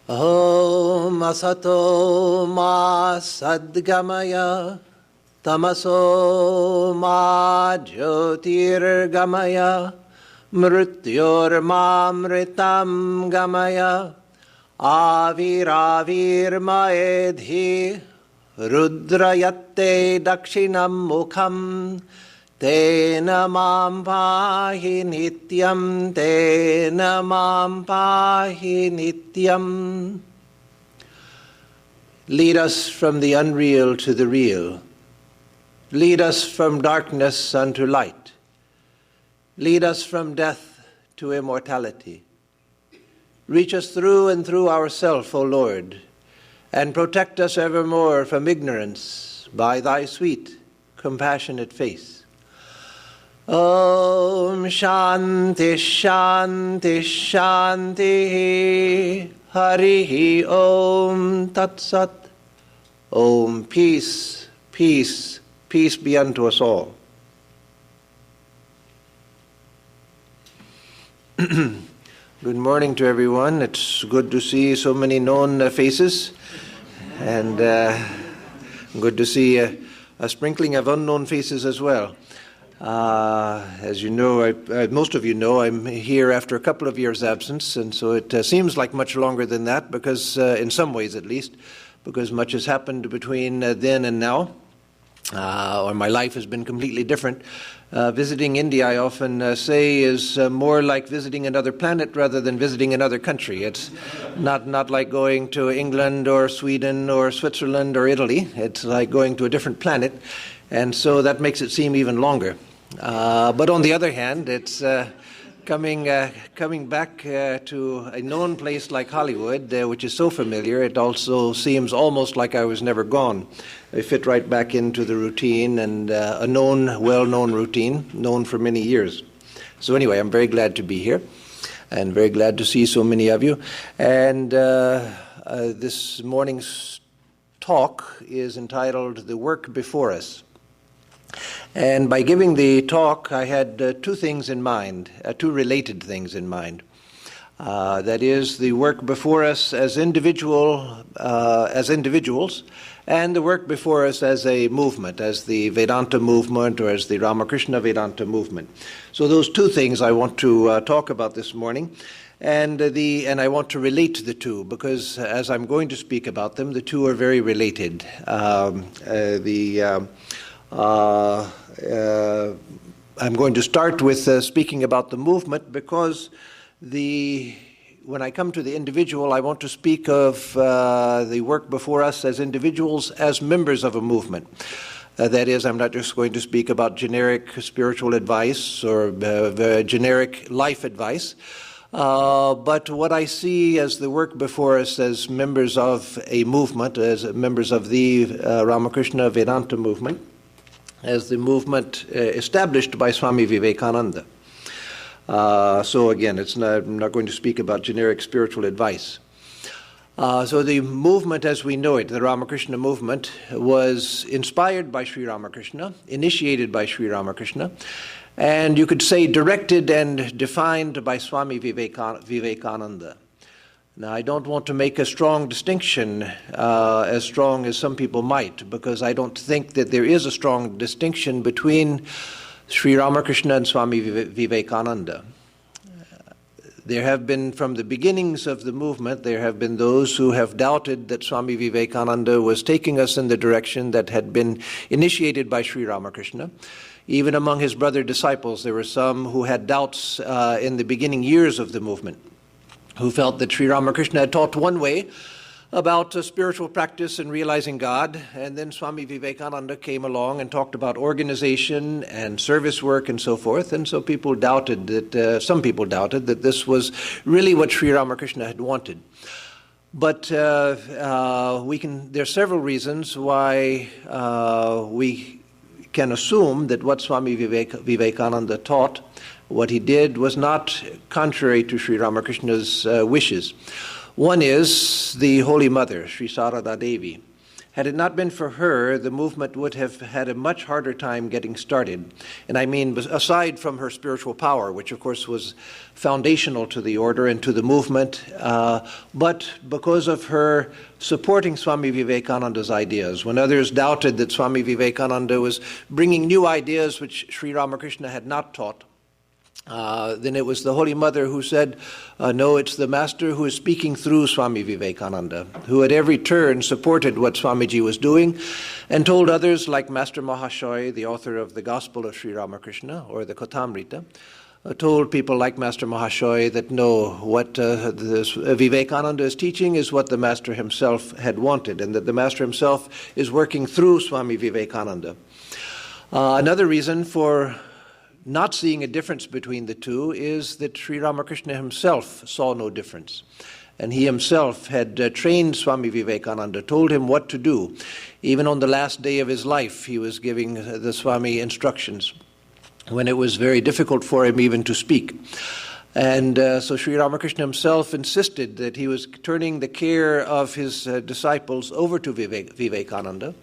Om asato ma sadgamaya tamaso ma jyotirgamaya mrityormamritam gamaya avirmaedhi rudrayatte dakshinam mukham tena mam pahi nityam, tena mam pahi nityam. Lead us from the unreal to the real. Lead us from darkness unto light. Lead us from death to immortality. Reach us through and through ourself, O Lord, and protect us evermore from ignorance by thy sweet, compassionate face. Om Shanti Shanti Shanti Harihi Om Tat Sat. Om peace, peace, peace be unto us all. Good morning to everyone. It's good to see so many known faces, and good to see a sprinkling of unknown faces as well. As you know, most of you know, I'm here after a couple of years' absence, and so it seems like much longer than that, because in some ways at least, because much has happened between then and now, or my life has been completely different. Visiting India, I often say, is more like visiting another planet rather than visiting another country. It's not like going to England or Sweden or Switzerland or Italy. It's like going to a different planet, and so that makes it seem even longer. But on the other hand, it's coming back to a known place like Hollywood, which is so familiar, it also seems almost like I was never gone. I fit right back into the routine, and a well-known routine, known for many years. So anyway, I'm very glad to be here, and very glad to see so many of you. And this morning's talk is entitled "The Work Before Us." And by giving the talk, I had two things in mind, two related things in mind. That is, the work before us as individuals, and the work before us as a movement, as the Vedanta movement or as the Ramakrishna Vedanta movement. So those two things I want to talk about this morning, and I want to relate the two, because as I'm going to speak about them, the two are very related. I'm going to start with speaking about the movement, because when I come to the individual, I want to speak of the work before us as individuals, as members of a movement. That is, I'm not just going to speak about generic spiritual advice or generic life advice, but what I see as the work before us as members of a movement, as members of the Ramakrishna Vedanta movement, as the movement established by Swami Vivekananda. So again, I'm not going to speak about generic spiritual advice. So the movement as we know it, the Ramakrishna movement, was inspired by Sri Ramakrishna, initiated by Sri Ramakrishna, and you could say directed and defined by Swami Vivekananda. Now, I don't want to make a strong distinction, as strong as some people might, because I don't think that there is a strong distinction between Sri Ramakrishna and Swami Vivekananda. There have been, from the beginnings of the movement, there have been those who have doubted that Swami Vivekananda was taking us in the direction that had been initiated by Sri Ramakrishna. Even among his brother disciples, there were some who had doubts in the beginning years of the movement, who felt that Sri Ramakrishna had taught one way about spiritual practice and realizing God, and then Swami Vivekananda came along and talked about organization and service work and so forth, and so people doubted that, some people doubted that this was really what Sri Ramakrishna had wanted. But there are several reasons why we can assume that what Swami Vivekananda taught, what he did, was not contrary to Sri Ramakrishna's wishes. One is the Holy Mother, Sri Sarada Devi. Had it not been for her, the movement would have had a much harder time getting started. And I mean, aside from her spiritual power, which of course was foundational to the order and to the movement, but because of her supporting Swami Vivekananda's ideas. When others doubted that Swami Vivekananda was bringing new ideas which Sri Ramakrishna had not taught, then it was the Holy Mother who said, no, it's the Master who is speaking through Swami Vivekananda, who at every turn supported what Swamiji was doing and told others, like Master Mahashoy, the author of the Gospel of Sri Ramakrishna, or the Kotamrita, told people like Master Mahashoy that no, what Vivekananda is teaching is what the Master himself had wanted, and that the Master himself is working through Swami Vivekananda. Another reason for not seeing a difference between the two is that Sri Ramakrishna himself saw no difference. And he himself had trained Swami Vivekananda, told him what to do. Even on the last day of his life, he was giving the Swami instructions when it was very difficult for him even to speak. And so Sri Ramakrishna himself insisted that he was turning the care of his disciples over to Vivekananda.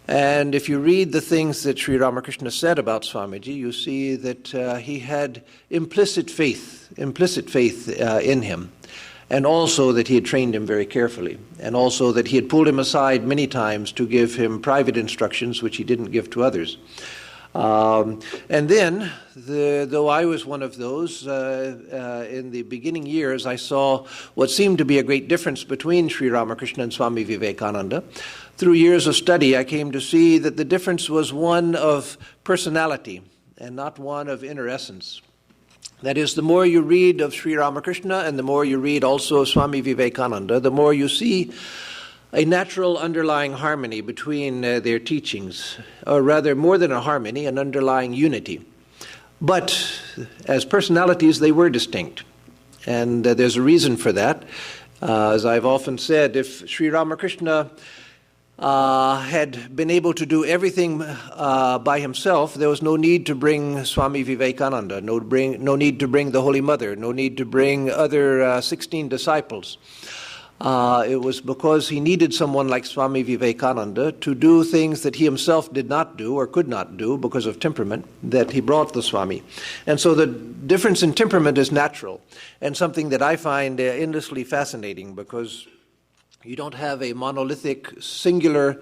And if you read the things that Sri Ramakrishna said about Swamiji, you see that he had implicit faith in him, and also that he had trained him very carefully, and also that he had pulled him aside many times to give him private instructions which he didn't give to others. And then, though I was one of those, in the beginning years I saw what seemed to be a great difference between Sri Ramakrishna and Swami Vivekananda. Through years of study, I came to see that the difference was one of personality and not one of inner essence. That is, the more you read of Sri Ramakrishna and the more you read also of Swami Vivekananda, the more you see a natural underlying harmony between their teachings, or rather more than a harmony, an underlying unity. But as personalities, they were distinct. And there's a reason for that. As I've often said, if Sri Ramakrishna had been able to do everything by himself, there was no need to bring Swami Vivekananda, no need to bring the Holy Mother, no need to bring other 16 disciples. It was because he needed someone like Swami Vivekananda to do things that he himself did not do or could not do because of temperament, that he brought the Swami. And so the difference in temperament is natural, and something that I find endlessly fascinating, because you don't have a monolithic, singular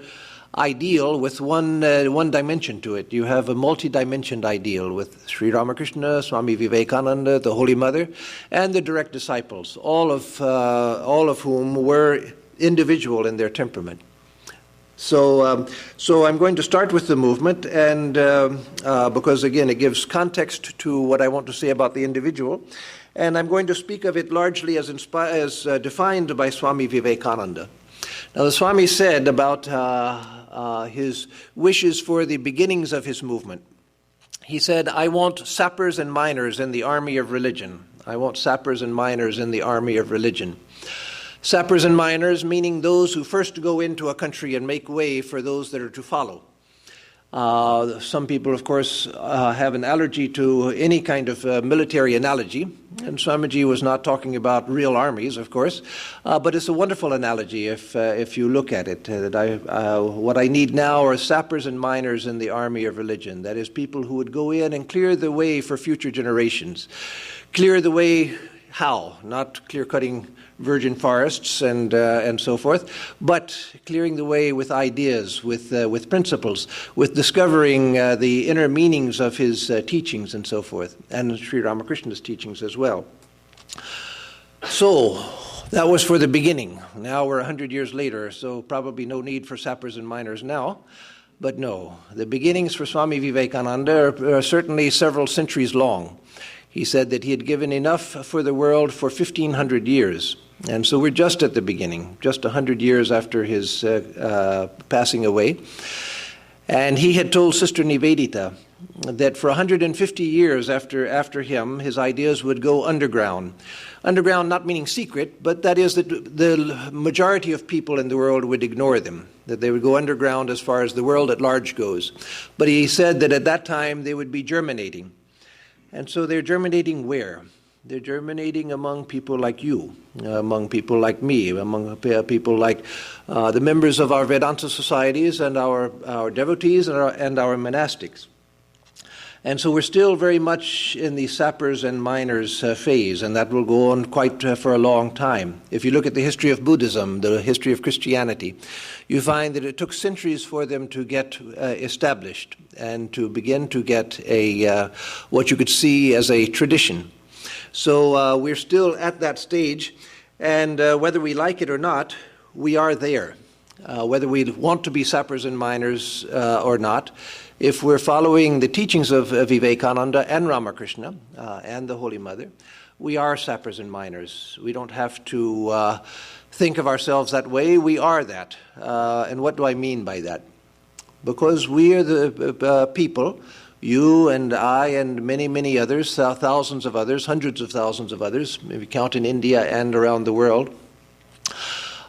ideal with one dimension to it. You have a multi-dimensioned ideal with Sri Ramakrishna, Swami Vivekananda, the Holy Mother, and the direct disciples, all of whom were individual in their temperament. So I'm going to start with the movement, and because again it gives context to what I want to say about the individual. And I'm going to speak of it largely as defined by Swami Vivekananda. Now, the Swami said about his wishes for the beginnings of his movement. He said, I want sappers and miners in the army of religion. I want sappers and miners in the army of religion. Sappers and miners meaning those who first go into a country and make way for those that are to follow. Some people, of course, have an allergy to any kind of military analogy, and Swamiji was not talking about real armies, of course, but it's a wonderful analogy if you look at it. What I need now are sappers and miners in the army of religion. That is, people who would go in and clear the way for future generations. Clear the way how? Not clear-cutting virgin forests and so forth, but clearing the way with ideas, with principles, with discovering the inner meanings of his teachings and so forth, and Sri Ramakrishna's teachings as well. So that was for the beginning. Now we're 100 years later, so probably no need for sappers and miners now. But no, the beginnings for Swami Vivekananda are certainly several centuries long. He said that he had given enough for the world for 1,500 years. And so we're just at the beginning, just 100 years after his passing away. And he had told Sister Nivedita that for 150 years after him, his ideas would go underground. Underground not meaning secret, but that is that the majority of people in the world would ignore them, that they would go underground as far as the world at large goes. But he said that at that time they would be germinating. And so they're germinating where? They're germinating among people like you, among people like me, among people like the members of our Vedanta societies and our devotees and our monastics. And so we're still very much in the sappers and miners phase, and that will go on quite for a long time. If you look at the history of Buddhism, the history of Christianity, you find that it took centuries for them to get established and to begin to get what you could see as a tradition. So we're still at that stage, and whether we like it or not, we are there. Whether we want to be sappers and miners or not, if we're following the teachings of Vivekananda and Ramakrishna and the Holy Mother, we are sappers and miners. We don't have to think of ourselves that way. We are that. And what do I mean by that? Because we are the people, you and I and many, many others, thousands of others, hundreds of thousands of others, maybe count in India and around the world.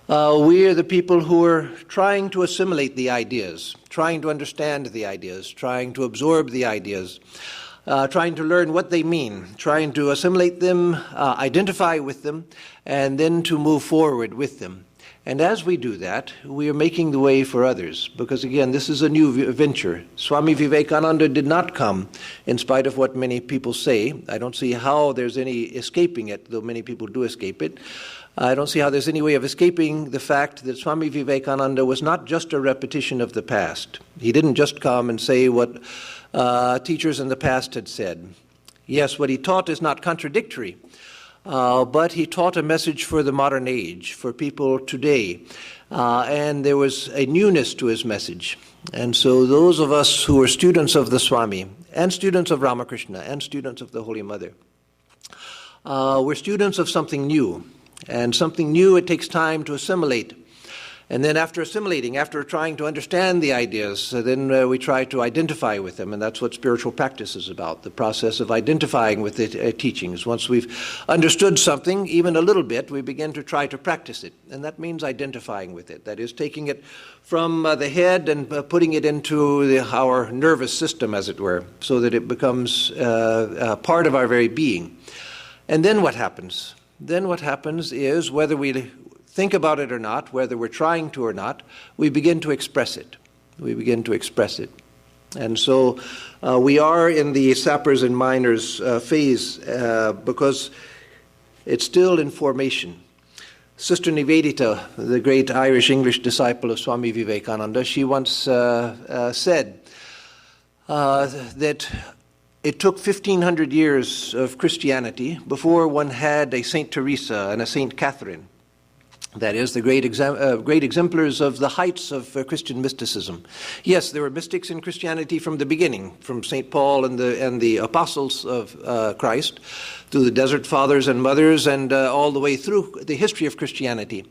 We are the people who are trying to assimilate the ideas, trying to understand the ideas, trying to absorb the ideas, trying to learn what they mean, trying to assimilate them, identify with them, and then to move forward with them. And as we do that, we are making the way for others, because again, this is a new venture. Swami Vivekananda did not come, in spite of what many people say. I don't see how there's any escaping it, though many people do escape it. I don't see how there's any way of escaping the fact that Swami Vivekananda was not just a repetition of the past. He didn't just come and say what teachers in the past had said. Yes, what he taught is not contradictory, but he taught a message for the modern age, for people today. And there was a newness to his message. And so those of us who are students of the Swami, and students of Ramakrishna, and students of the Holy Mother, we're students of something new. And something new, it takes time to assimilate. And then after assimilating, after trying to understand the ideas, then we try to identify with them. And that's what spiritual practice is about, the process of identifying with the teachings. Once we've understood something, even a little bit, we begin to try to practice it. And that means identifying with it. That is, taking it from the head and putting it into our nervous system, as it were, so that it becomes part of our very being. And then what happens? Then what happens is, whether we think about it or not, whether we're trying to or not, we begin to express it. We begin to express it. And so we are in the sappers and miners phase because it's still in formation. Sister Nivedita, the great Irish-English disciple of Swami Vivekananda, she once said that it took 1,500 years of Christianity before one had a Saint Teresa and a Saint Catherine. That is, the great exemplars of the heights of Christian mysticism. Yes, there were mystics in Christianity from the beginning, from St. Paul and the apostles of Christ, through the Desert Fathers and Mothers, and all the way through the history of Christianity.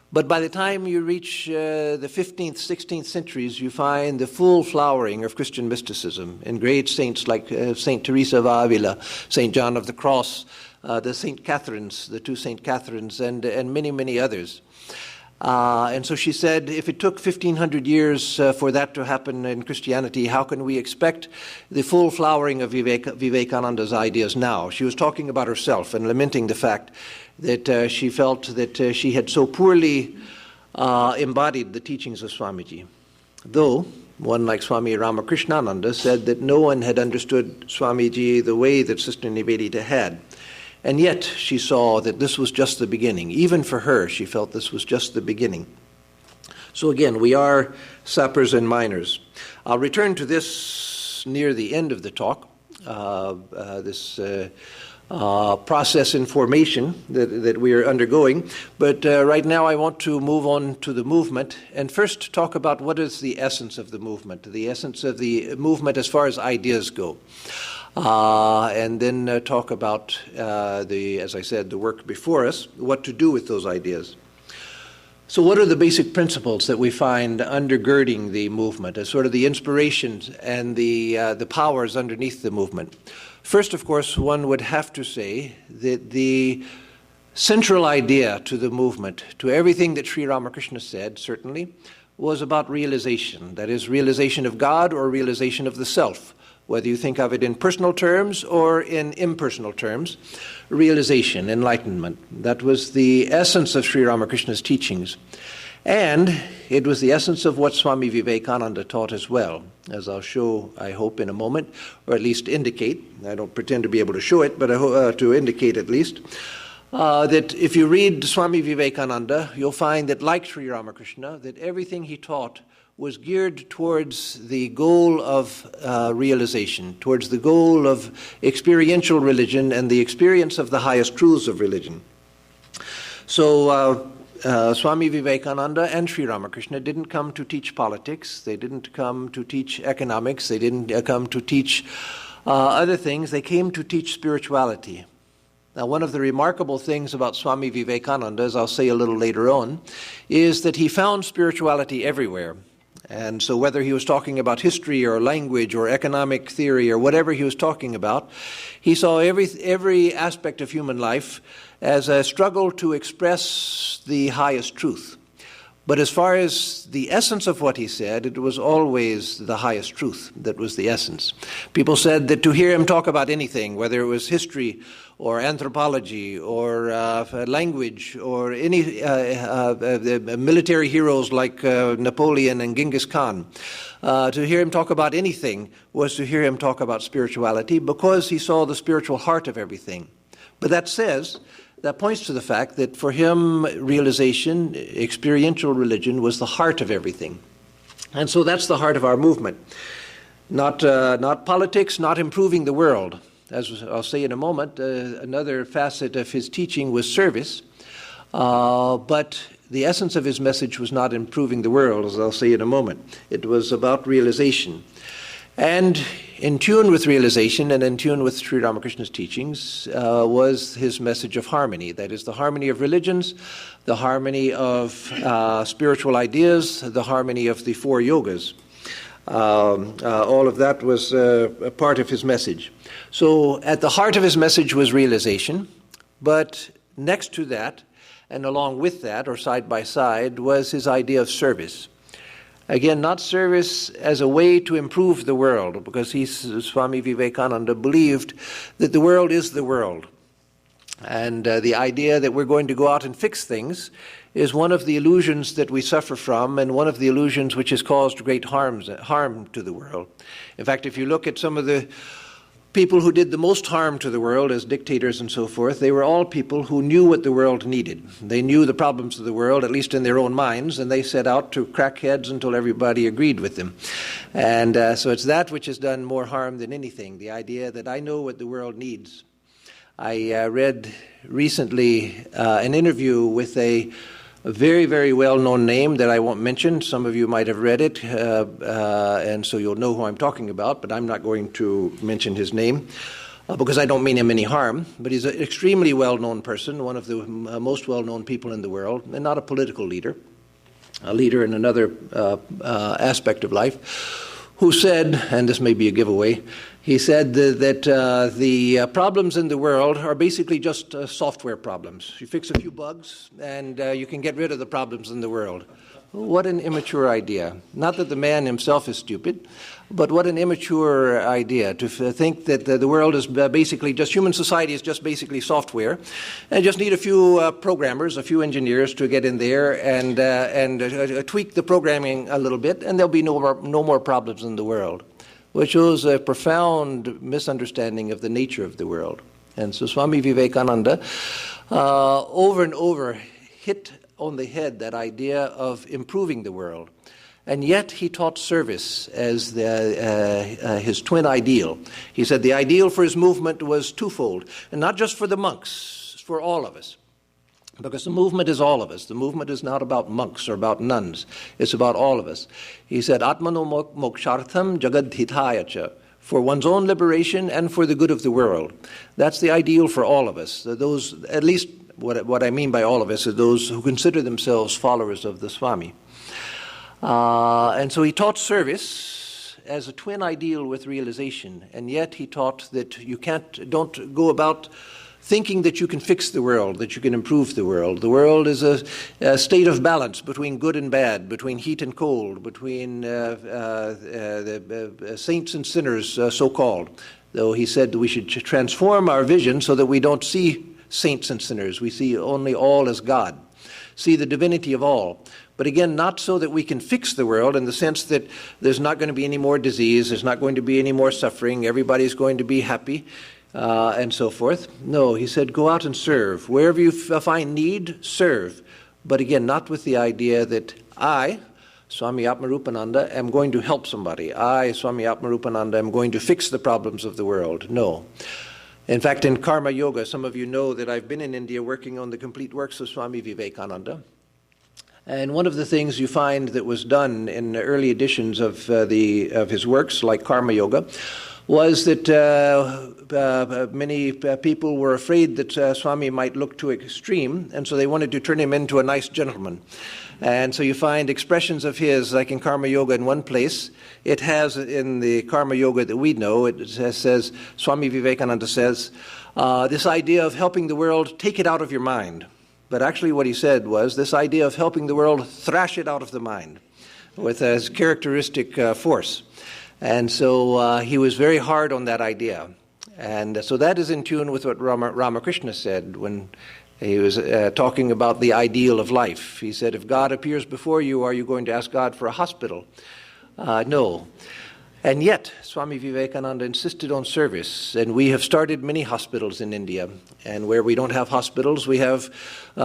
But by the time you reach the 15th, 16th centuries, you find the full flowering of Christian mysticism in great saints like St. Teresa of Avila, St. John of the Cross, the St. Catherines, the two St. Catherines, and many, many others. And so she said, if it took 1,500 years for that to happen in Christianity, how can we expect the full flowering of Vivekananda's ideas now? She was talking about herself and lamenting the fact that she felt that she had so poorly embodied the teachings of Swamiji. Though one like Swami Ramakrishnananda said that no one had understood Swamiji the way that Sister Nivedita had. And yet she saw that this was just the beginning. Even for her, she felt this was just the beginning. So again, we are sappers and miners. I'll return to this near the end of the talk, this process in formation that we are undergoing. But right now I want to move on to the movement and first talk about what is the essence of the movement as far as ideas go. And then talk about, as I said, the work before us, what to do with those ideas. So what are the basic principles that we find undergirding the movement as sort of the inspirations and the powers underneath the movement? First, of course, one would have to say that the central idea to the movement, to everything that Sri Ramakrishna said, certainly, was about realization. That is, realization of God or realization of the self. whether you think of it in personal terms or in impersonal terms, realization, enlightenment. That was the essence of Sri Ramakrishna's teachings. And it was the essence of what Swami Vivekananda taught as well, as I'll show, I hope, in a moment, or at least indicate. I don't pretend to be able to show it, but to indicate at least, that if you read Swami Vivekananda, you'll find that, like Sri Ramakrishna, that everything he taught was geared towards the goal of realization, towards the goal of experiential religion and the experience of the highest truths of religion. So Swami Vivekananda and Sri Ramakrishna didn't come to teach politics, they didn't come to teach economics, they didn't come to teach other things, they came to teach spirituality. Now, one of the remarkable things about Swami Vivekananda, as I'll say a little later on, is that he found spirituality everywhere. And so whether he was talking about history or language or economic theory or whatever he was talking about, he saw every aspect of human life as a struggle to express the highest truth. But as far as the essence of what he said, it was always the highest truth that was the essence. People said that to hear him talk about anything, whether it was history or anthropology or language or any military heroes like Napoleon and Genghis Khan, to hear him talk about anything was to hear him talk about spirituality, because he saw the spiritual heart of everything. But that points to the fact that for him, realization, experiential religion, was the heart of everything. And so that's the heart of our movement. Not politics, not improving the world. As I'll say in a moment, another facet of his teaching was service, but the essence of his message was not improving the world, as I'll say in a moment. It was about realization. And in tune with realization and in tune with Sri Ramakrishna's teachings was his message of harmony. That is, the harmony of religions, the harmony of spiritual ideas, the harmony of the four yogas. All of that was a part of his message. So at the heart of his message was realization, but next to that, and along with that, or side by side, was his idea of service. Again, not service as a way to improve the world, because Swami Vivekananda believed that the world is the world. And the idea that we're going to go out and fix things is one of the illusions that we suffer from, and one of the illusions which has caused great harm to the world. In fact, if you look at some of the people who did the most harm to the world as dictators and so forth, they were all people who knew what the world needed. They knew the problems of the world, at least in their own minds, and they set out to crack heads until everybody agreed with them. And so it's that which has done more harm than anything, the idea that I know what the world needs. I read recently an interview with a very, very well-known name that I won't mention. Some of you might have read it, and so you'll know who I'm talking about, but I'm not going to mention his name because I don't mean him any harm. But he's an extremely well-known person, one of the most well-known people in the world, and not a political leader, a leader in another aspect of life, who said, and this may be a giveaway, he said that the problems in the world are basically just software problems. You fix a few bugs and you can get rid of the problems in the world. What an immature idea. Not that the man himself is stupid, but what an immature idea to think that the world is basically just, human society is just basically software, and just need a few programmers, a few engineers to get in there and tweak the programming a little bit, and there'll be no more problems in the world, which shows a profound misunderstanding of the nature of the world. And so Swami Vivekananda over and over hit on the head that idea of improving the world. And yet he taught service as his twin ideal. He said the ideal for his movement was twofold, and not just for the monks, it's for all of us. Because the movement is all of us. The movement is not about monks or about nuns. It's about all of us. He said, Atmano mokshartham jagadhitayacha, for one's own liberation and for the good of the world. That's the ideal for all of us. Those, at least what I mean by all of us, is those who consider themselves followers of the Swami. And so he taught service as a twin ideal with realization, and yet he taught that don't go about thinking that you can fix the world, that you can improve the world. The world is a state of balance between good and bad, between heat and cold, between saints and sinners, so-called. Though he said that we should transform our vision so that we don't see saints and sinners. We see only all as God, see the divinity of all. But again, not so that we can fix the world in the sense that there's not going to be any more disease, there's not going to be any more suffering, everybody's going to be happy, and so forth. No, he said, go out and serve. Wherever you find need, serve. But again, not with the idea that I, Swami Atmarupananda, am going to help somebody. I, Swami Atmarupananda, am going to fix the problems of the world. No. In fact, in Karma Yoga, some of you know that I've been in India working on the complete works of Swami Vivekananda. And one of the things you find that was done in the early editions of his works, like Karma Yoga, was that many people were afraid that Swami might look too extreme, and so they wanted to turn him into a nice gentleman. And so you find expressions of his, like in Karma Yoga in one place. It has, in the Karma Yoga that we know, it says, Swami Vivekananda says, this idea of helping the world, take it out of your mind. But actually what he said was, this idea of helping the world, thrash it out of the mind, with his characteristic force. And so he was very hard on that idea. And so that is in tune with what Ramakrishna said when he was talking about the ideal of life. He said, if God appears before you, are you going to ask God for a hospital? No. And yet, Swami Vivekananda insisted on service, and we have started many hospitals in India. And where we don't have hospitals, we have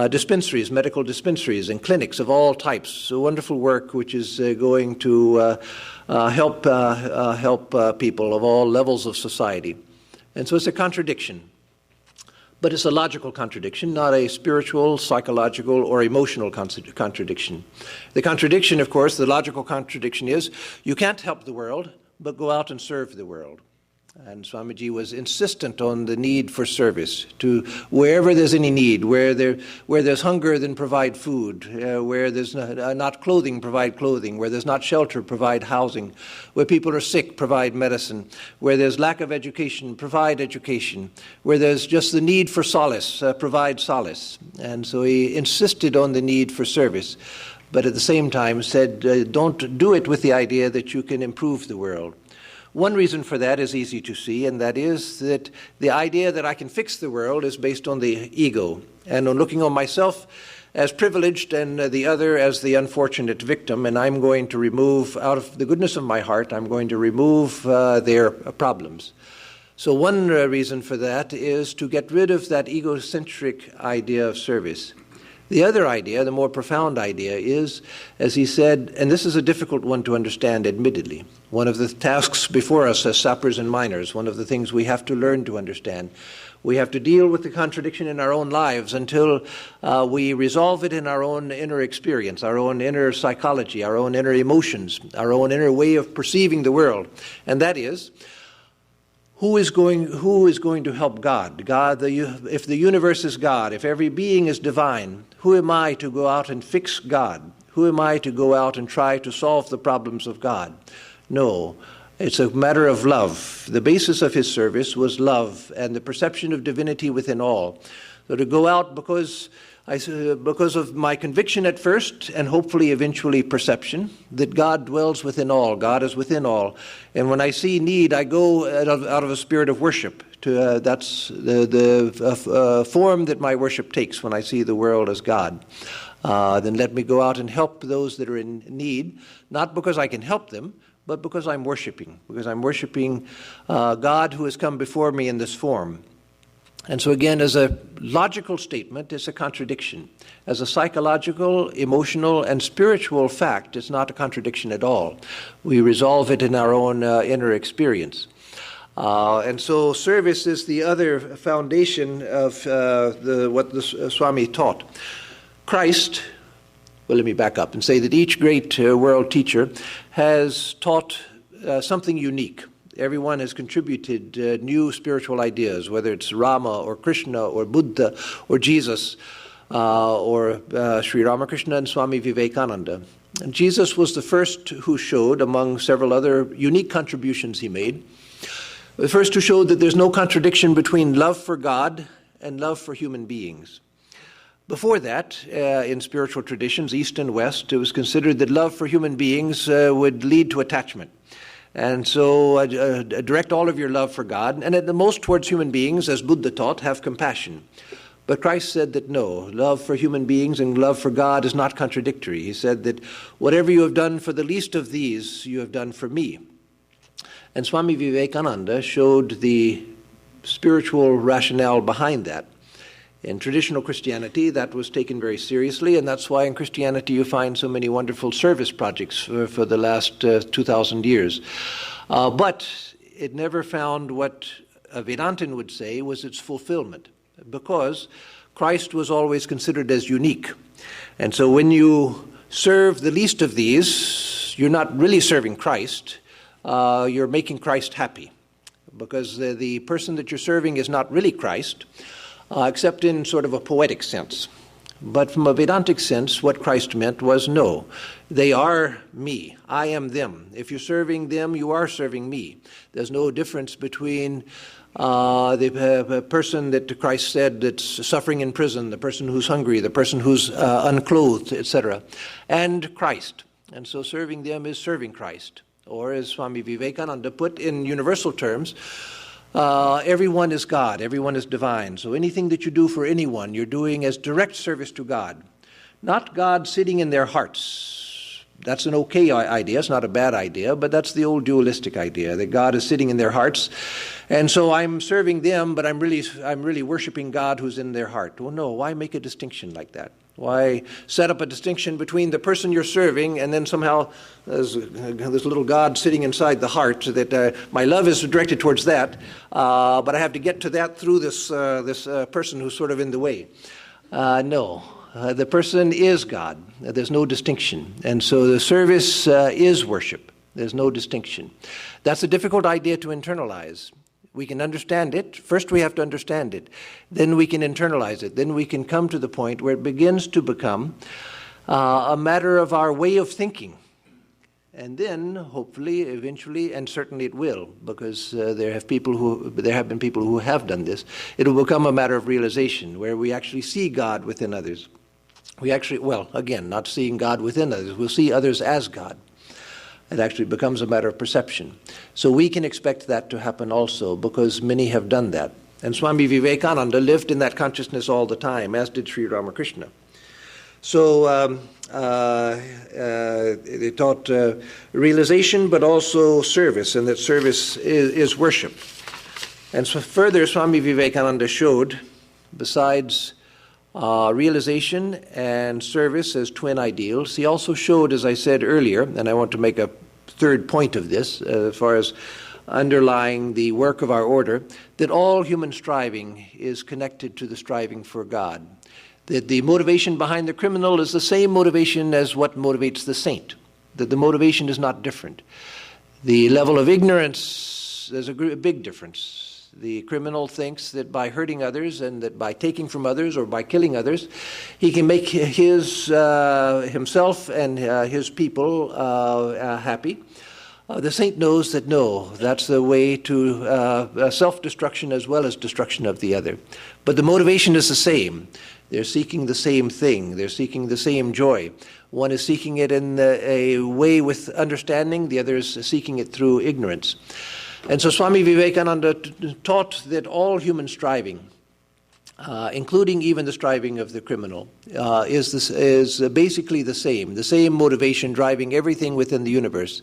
dispensaries, medical dispensaries, and clinics of all types. So wonderful work which is going to help people of all levels of society. And so it's a contradiction. But it's a logical contradiction, not a spiritual, psychological, or emotional contradiction. The contradiction, of course, the logical contradiction is, you can't help the world, but go out and serve the world. And Swamiji was insistent on the need for service, to wherever there's any need, where there's hunger, then provide food, where there's not clothing, provide clothing, where there's not shelter, provide housing, where people are sick, provide medicine, where there's lack of education, provide education, where there's just the need for solace, provide solace. And so he insisted on the need for service, but at the same time said, don't do it with the idea that you can improve the world. One reason for that is easy to see, and that is that the idea that I can fix the world is based on the ego, and on looking on myself as privileged and the other as the unfortunate victim, and I'm going to remove, out of the goodness of my heart, I'm going to remove their problems. So one reason for that is to get rid of that egocentric idea of service. The other idea, the more profound idea, is, as he said, and this is a difficult one to understand, admittedly, one of the tasks before us as sappers and miners, one of the things we have to learn to understand. We have to deal with the contradiction in our own lives until we resolve it in our own inner experience, our own inner psychology, our own inner emotions, our own inner way of perceiving the world. And that is, who is going to help God? If the universe is God, if every being is divine, who am I to go out and fix God? Who am I to go out and try to solve the problems of God? No, it's a matter of love. The basis of his service was love and the perception of divinity within all. So to go out because of my conviction at first, and hopefully eventually perception, that God dwells within all, God is within all. And when I see need, I go out of a spirit of worship. That's the form that my worship takes when I see the world as God. Then let me go out and help those that are in need, not because I can help them, but because I'm worshiping God who has come before me in this form. And so again, as a logical statement, it's a contradiction. As a psychological, emotional, and spiritual fact, it's not a contradiction at all. We resolve it in our own inner experience. And so service is the other foundation of what the Swami taught. Christ, well, let me back up and say that each great world teacher has taught something unique. Everyone has contributed new spiritual ideas, whether it's Rama or Krishna or Buddha or Jesus or Sri Ramakrishna and Swami Vivekananda. And Jesus was the first who showed, among several other unique contributions he made, the first who showed that there's no contradiction between love for God and love for human beings. Before that, in spiritual traditions, East and West, it was considered that love for human beings would lead to attachment. And so direct all of your love for God, and at the most towards human beings, as Buddha taught, have compassion. But Christ said that no, love for human beings and love for God is not contradictory. He said that whatever you have done for the least of these, you have done for me. And Swami Vivekananda showed the spiritual rationale behind that. In traditional Christianity, that was taken very seriously, and that's why in Christianity you find so many wonderful service projects for the last 2,000 years. But it never found what a Vedantin would say was its fulfillment, because Christ was always considered as unique. And so when you serve the least of these, you're not really serving Christ, you're making Christ happy, because the person that you're serving is not really Christ, except in sort of a poetic sense. But from a Vedantic sense, what Christ meant was, no, they are me. I am them. If you're serving them, you are serving me. There's no difference between the person that Christ said that's suffering in prison, the person who's hungry, the person who's unclothed, etc., and Christ. And so serving them is serving Christ. Or as Swami Vivekananda put in universal terms, everyone is God, everyone is divine. So anything that you do for anyone, you're doing as direct service to God. Not God sitting in their hearts. That's an okay idea, it's not a bad idea, but that's the old dualistic idea, that God is sitting in their hearts. And so I'm serving them, but I'm really worshiping God who's in their heart. Well, no, why make a distinction like that? Why set up a distinction between the person you're serving and then somehow there's this little God sitting inside the heart that my love is directed towards that, but I have to get to that through this person who's sort of in the way. No, the person is God. There's no distinction. And so the service is worship. There's no distinction. That's a difficult idea to internalize. We can understand it. First we have to understand it. Then we can internalize it. Then we can come to the point where it begins to become a matter of our way of thinking. And then, hopefully, eventually, and certainly it will, because there have been people who have done this, it will become a matter of realization, where we actually see God within others. We actually, well, again, not seeing God within others, we'll see others as God. It actually becomes a matter of perception. So we can expect that to happen also, because many have done that. And Swami Vivekananda lived in that consciousness all the time, as did Sri Ramakrishna. So they taught realization, but also service, and that service is worship. And so further, Swami Vivekananda showed, besides realization and service as twin ideals, he also showed, as I said earlier, and I want to make a third point of this, as far as underlying the work of our order, that all human striving is connected to the striving for God. That the motivation behind the criminal is the same motivation as what motivates the saint. That the motivation is not different. The level of ignorance, there's a big difference. The criminal thinks that by hurting others and that by taking from others or by killing others, he can make himself and his people happy. The saint knows that no, that's the way to self-destruction as well as destruction of the other. But the motivation is the same. They're seeking the same thing. They're seeking the same joy. One is seeking it in a way with understanding. The other is seeking it through ignorance. And so Swami Vivekananda taught that all human striving, including even the striving of the criminal, is basically the same motivation driving everything within the universe.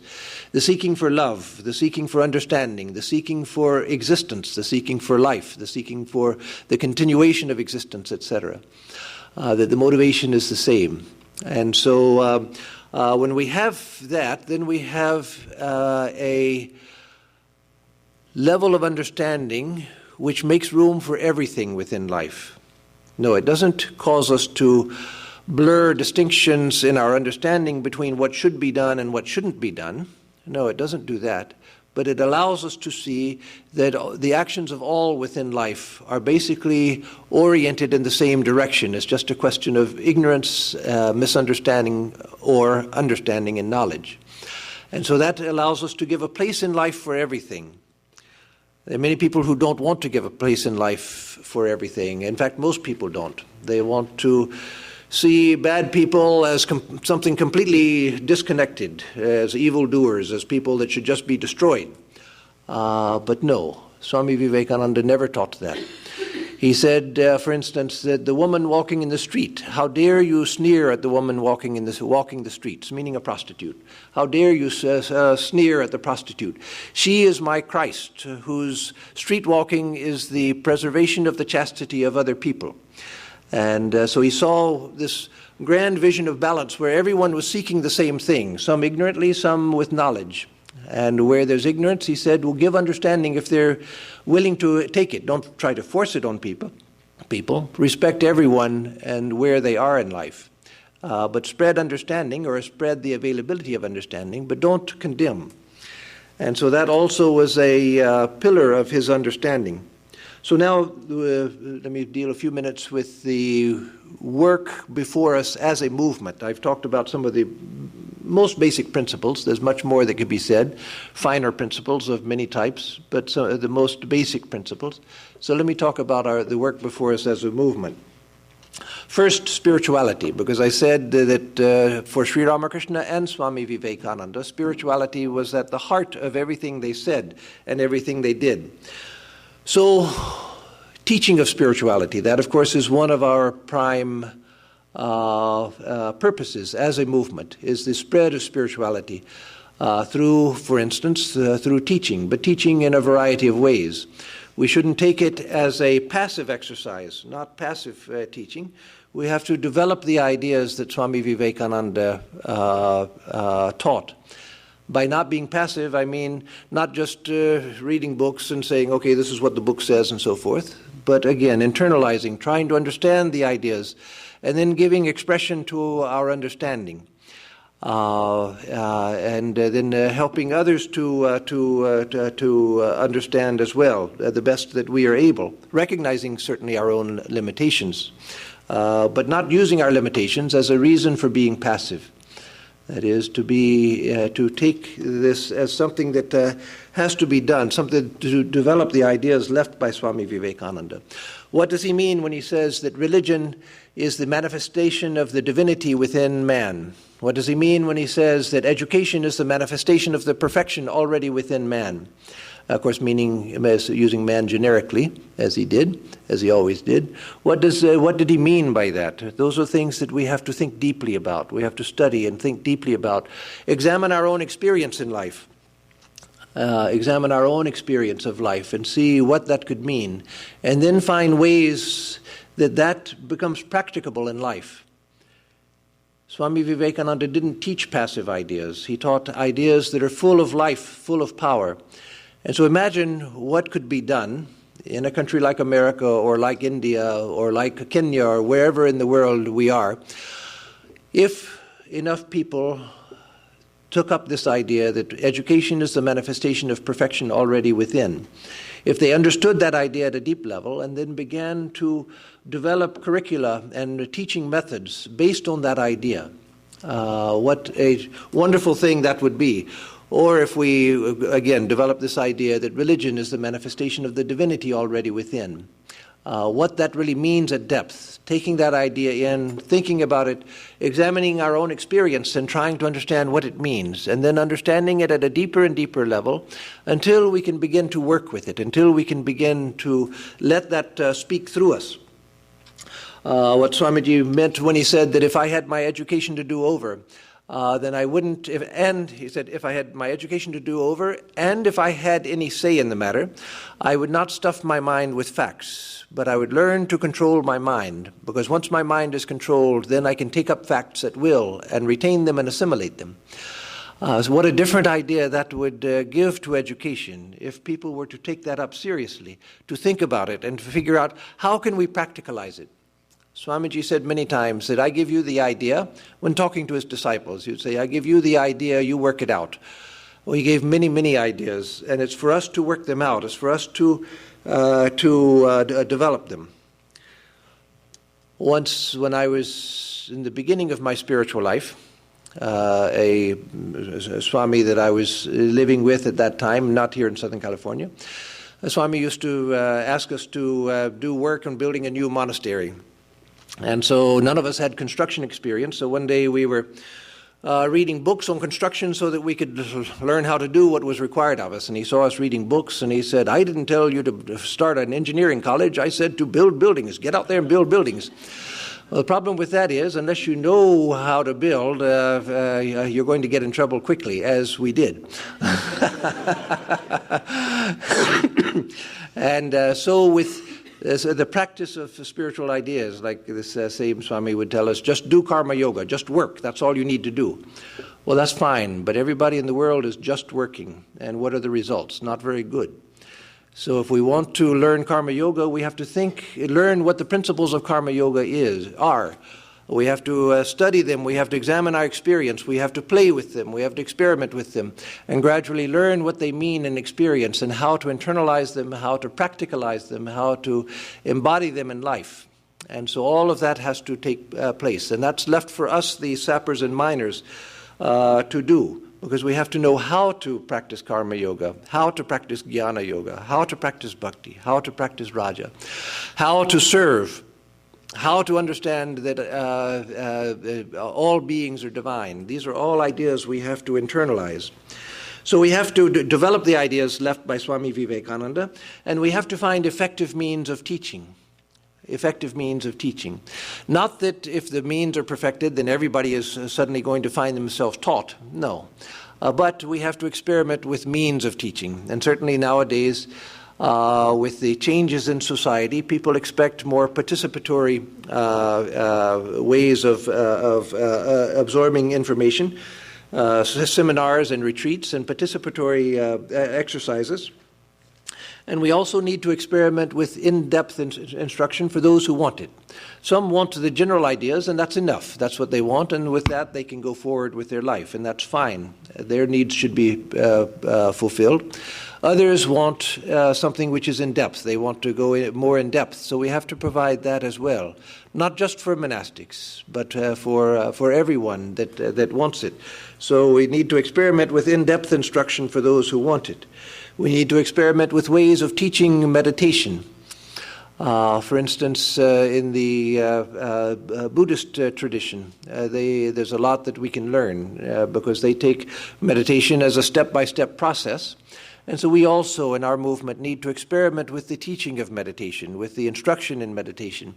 The seeking for love, the seeking for understanding, the seeking for existence, the seeking for life, the seeking for the continuation of existence, etc. That the motivation is the same. And so when we have that, then we have a level of understanding which makes room for everything within life. No, it doesn't cause us to blur distinctions in our understanding between what should be done and what shouldn't be done. No, it doesn't do that. But it allows us to see that the actions of all within life are basically oriented in the same direction. It's just a question of ignorance, misunderstanding, or understanding and knowledge. And so that allows us to give a place in life for everything. There are many people who don't want to give a place in life for everything. In fact, most people don't. They want to see bad people as something completely disconnected, as evildoers, as people that should just be destroyed. But no, Swami Vivekananda never taught that. He said, for instance, that the woman walking in the street, how dare you sneer at the woman walking the streets, meaning a prostitute. How dare you sneer at the prostitute. She is my Christ, whose street walking is the preservation of the chastity of other people. And so he saw this grand vision of balance where everyone was seeking the same thing, some ignorantly, some with knowledge. And where there's ignorance, he said, will give understanding if they're willing to take it. Don't try to force it on people. Respect everyone and where they are in life. But spread understanding, or spread the availability of understanding, but don't condemn. And so that also was a pillar of his understanding. So now let me deal a few minutes with the work before us as a movement. I've talked about some of the most basic principles. There's much more that could be said, finer principles of many types, but the most basic principles. So let me talk about the work before us as a movement. First, spirituality, because I said that for Sri Ramakrishna and Swami Vivekananda, spirituality was at the heart of everything they said and everything they did. So, teaching of spirituality, that of course is one of our prime purposes as a movement, is the spread of spirituality through, for instance, through teaching, but teaching in a variety of ways. We shouldn't take it as a passive exercise, not passive teaching. We have to develop the ideas that Swami Vivekananda taught. By not being passive, I mean not just reading books and saying, okay, this is what the book says and so forth, but again, internalizing, trying to understand the ideas, and then giving expression to our understanding, and then helping others to understand as well, the best that we are able, recognizing certainly our own limitations, but not using our limitations as a reason for being passive. That is, to take this as something that has to be done, something to develop the ideas left by Swami Vivekananda. What does he mean when he says that religion is the manifestation of the divinity within man? What does he mean when he says that education is the manifestation of the perfection already within man? Of course, meaning using man generically, as he always did. What did he mean by that? Those are things that we have to think deeply about. We have to study and think deeply about. Examine our own experience in life. Examine our own experience of life and see what that could mean. And then find ways that becomes practicable in life. Swami Vivekananda didn't teach passive ideas. He taught ideas that are full of life, full of power. And so imagine what could be done in a country like America or like India or like Kenya or wherever in the world we are, if enough people took up this idea that education is the manifestation of perfection already within. If they understood that idea at a deep level and then began to develop curricula and teaching methods based on that idea, what a wonderful thing that would be. Or if we, again, develop this idea that religion is the manifestation of the divinity already within. What that really means at depth, taking that idea in, thinking about it, examining our own experience and trying to understand what it means, and then understanding it at a deeper and deeper level until we can begin to work with it, until we can begin to let that speak through us. What Swamiji meant when he said that if I had my education to do over, then I wouldn't, he said, if I had my education to do over, and if I had any say in the matter, I would not stuff my mind with facts, but I would learn to control my mind, because once my mind is controlled, then I can take up facts at will and retain them and assimilate them. So what a different idea that would give to education if people were to take that up seriously, to think about it and to figure out how can we practicalize it. Swamiji said many times that I give you the idea, when talking to his disciples, he would say, I give you the idea, you work it out. Well, he gave many, many ideas, and it's for us to work them out. It's for us to develop them. Once, when I was in the beginning of my spiritual life, a Swami that I was living with at that time, not here in Southern California, Swami used to ask us to do work on building a new monastery. And so none of us had construction experience, so one day we were reading books on construction so that we could learn how to do what was required of us. And he saw us reading books, and he said, "I didn't tell you to start an engineering college. I said to build buildings. Get out there and build buildings." Well, the problem with that is, unless you know how to build, you're going to get in trouble quickly, as we did. And so with the practice of spiritual ideas, like this same Swami would tell us, just do karma yoga, just work, that's all you need to do. Well, that's fine, but everybody in the world is just working. And what are the results? Not very good. So if we want to learn karma yoga, we have to learn what the principles of karma yoga are. We have to study them, we have to examine our experience, we have to play with them, we have to experiment with them, and gradually learn what they mean in experience and how to internalize them, how to practicalize them, how to embody them in life. And so all of that has to take place. And that's left for us, the sappers and miners, to do. Because we have to know how to practice karma yoga, how to practice jnana yoga, how to practice bhakti, how to practice raja, how to serve, how to understand that all beings are divine. These are all ideas we have to internalize. So we have to develop the ideas left by Swami Vivekananda, and we have to find effective means of teaching. Effective means of teaching. Not that if the means are perfected, then everybody is suddenly going to find themselves taught. No. But we have to experiment with means of teaching. And certainly nowadays, with the changes in society, people expect more participatory ways of absorbing information, seminars and retreats and participatory exercises. And we also need to experiment with in-depth instruction for those who want it. Some want the general ideas, and that's enough. That's what they want, and with that they can go forward with their life, and that's fine. Their needs should be fulfilled. Others want something which is in-depth. They want to go more in-depth, so we have to provide that as well. Not just for monastics, but for everyone that wants it. So we need to experiment with in-depth instruction for those who want it. We need to experiment with ways of teaching meditation. For instance, in the Buddhist tradition, there's a lot that we can learn because they take meditation as a step-by-step process. And so we also, in our movement, need to experiment with the teaching of meditation, with the instruction in meditation,